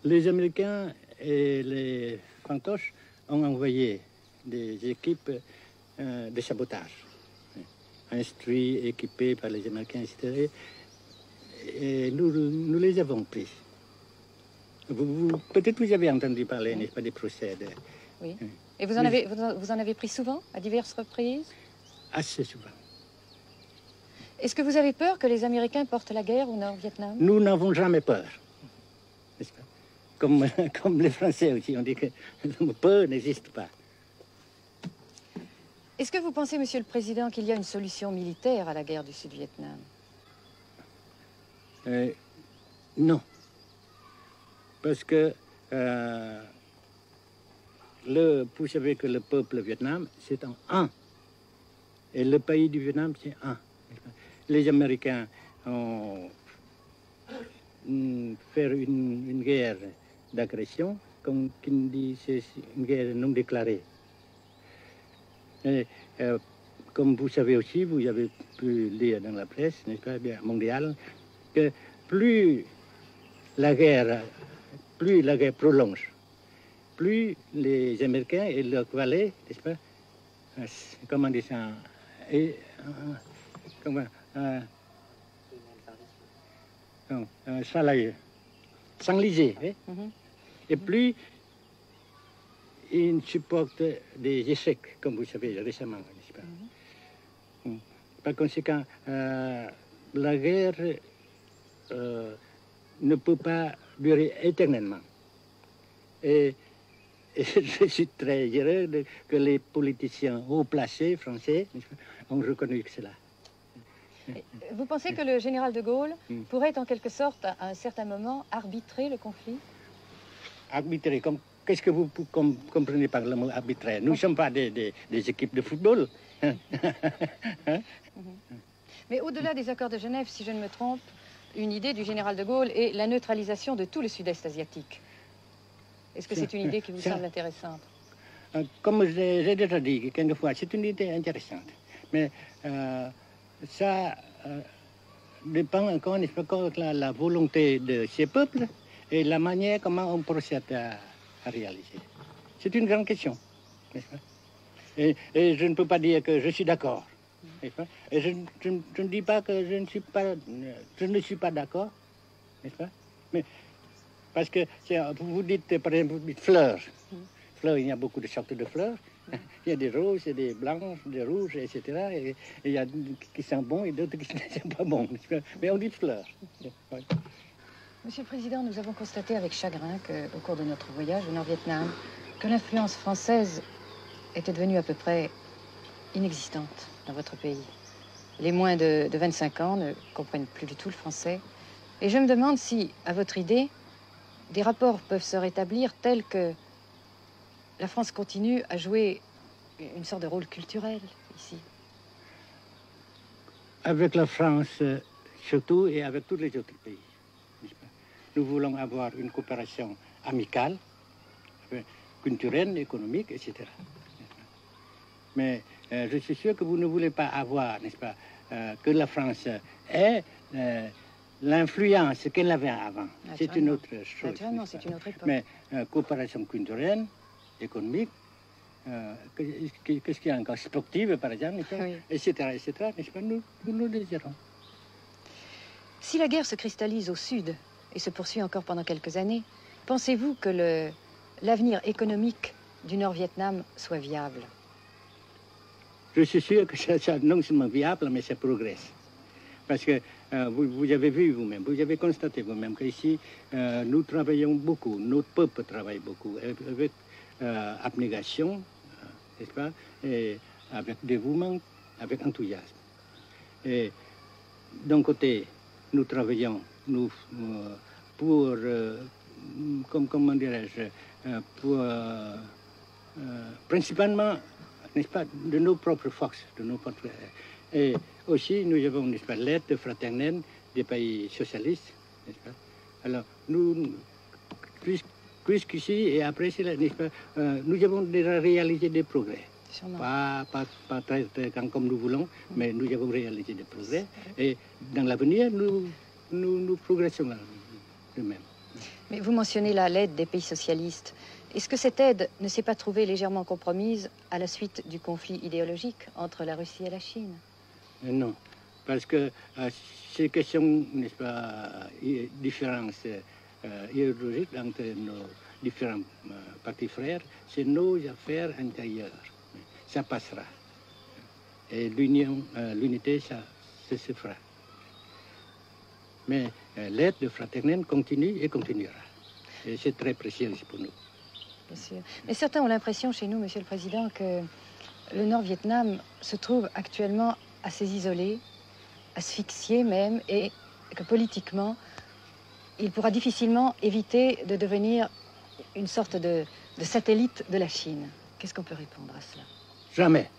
Les Américains et les fantoches ont envoyé des équipes de sabotage, instruits, équipés par les Américains, etc. Et nous les avons pris. Peut-être vous avez entendu parler, n'est-ce pas, des procès. Oui. Et vous en avez pris souvent, à diverses reprises? Assez souvent. Est-ce que vous avez peur que les Américains portent la guerre au Nord-Vietnam? Nous n'avons jamais peur, n'est-ce pas? Comme les Français aussi, on dit que peur n'existe pas. Est-ce que vous pensez, Monsieur le Président, qu'il y a une solution militaire à la guerre du Sud-Vietnam? Non. Parce que vous savez que le peuple vietnam, c'est un. Et le pays du Vietnam, c'est un. Les Américains ont fait une guerre d'agression, comme qui dit, c'est une guerre non déclarée. Et, comme vous savez aussi, vous avez pu lire dans la presse, n'est-ce pas, bien mondiale, que plus la guerre prolonge, plus les Américains et leurs valets, n'est-ce pas, comment on dit ça, s'enliser, et plus ils supportent des échecs, comme vous savez récemment, n'est-ce pas? Par conséquent, la guerre ne peut pas durer éternellement. Et je suis très heureux que les politiciens haut placés français ont reconnu cela. Vous pensez que le général de Gaulle pourrait en quelque sorte, à un certain moment, arbitrer le conflit? Arbitrer, qu'est-ce que vous comprenez par le mot arbitraire? Nous ne sommes pas des équipes de football. Mais au-delà des accords de Genève, si je ne me trompe, une idée du général de Gaulle est la neutralisation de tout le sud-est asiatique. Est-ce que c'est une idée qui vous semble intéressante? Comme j'ai déjà dit quelquefois, c'est une idée intéressante. Mais ça dépend encore de la volonté de ces peuples et la manière comment on procède à réaliser. C'est une grande question, n'est-ce pas? Et je ne peux pas dire que je suis d'accord. Et je ne dis pas que je ne suis pas d'accord, n'est-ce pas? Mais parce que vous dites, par exemple, fleurs. Fleurs, il y a beaucoup de sortes de fleurs. Il y a des roses, des blanches, des rouges, etc. Et il y a qui sont bons et d'autres qui ne sont pas bons. Mais on dit fleurs. Oui. Monsieur le Président, nous avons constaté avec chagrin qu'au cours de notre voyage au Nord-Vietnam, que l'influence française était devenue à peu près inexistante dans votre pays. Les moins de 25 ans ne comprennent plus du tout le français. Et je me demande si, à votre idée, des rapports peuvent se rétablir tels que la France continue à jouer une sorte de rôle culturel ici. Avec la France, surtout, et avec tous les autres pays. Nous voulons avoir une coopération amicale, culturelle, économique, etc. Mais je suis sûr que vous ne voulez pas avoir, n'est-ce pas, que la France ait l'influence qu'elle avait avant. C'est une autre chose. Naturellement, c'est une autre époque. Mais coopération culturelle, économique, qu'est-ce qu'il y a encore, sportive par exemple, oui. etc., n'est-ce pas, nous le désirons. Si la guerre se cristallise au sud et se poursuit encore pendant quelques années, pensez-vous que l'avenir économique du Nord-Vietnam soit viable? Je suis sûr que ça non seulement viable, mais ça progresse. Parce que vous avez vu vous-même, vous avez constaté vous-même qu'ici, nous travaillons beaucoup, notre peuple travaille beaucoup, avec abnégation, n'est-ce pas, et avec dévouement, avec enthousiasme. Et d'un côté, nous travaillons pour, comment dirais-je, pour principalement, n'est-ce pas, de nos propres forces, de nos propres... Et aussi, nous avons, n'est-ce pas, l'aide fraternelle des pays socialistes, n'est-ce pas? Alors, nous, jusqu'ici et après cela, n'est-ce pas, nous avons déjà réalisé des progrès. Pas très grand comme nous voulons, mais nous avons réalisé des progrès. Et dans l'avenir, nous progressons de même. Mais vous mentionnez là l'aide des pays socialistes. Est-ce que cette aide ne s'est pas trouvée légèrement compromise à la suite du conflit idéologique entre la Russie et la Chine? Non, parce que ces questions, n'est-ce pas, différences idéologiques entre nos différents partis frères, c'est nos affaires intérieures. Ça passera. Et l'unité, ça se fera. Mais l'aide de fraternelle continue et continuera. Et c'est très précieux pour nous. Bien sûr. Mais certains ont l'impression chez nous, Monsieur le Président, que le Nord-Vietnam se trouve actuellement assez isolé, asphyxié même, et que politiquement, il pourra difficilement éviter de devenir une sorte de satellite de la Chine. Qu'est-ce qu'on peut répondre à cela? Jamais.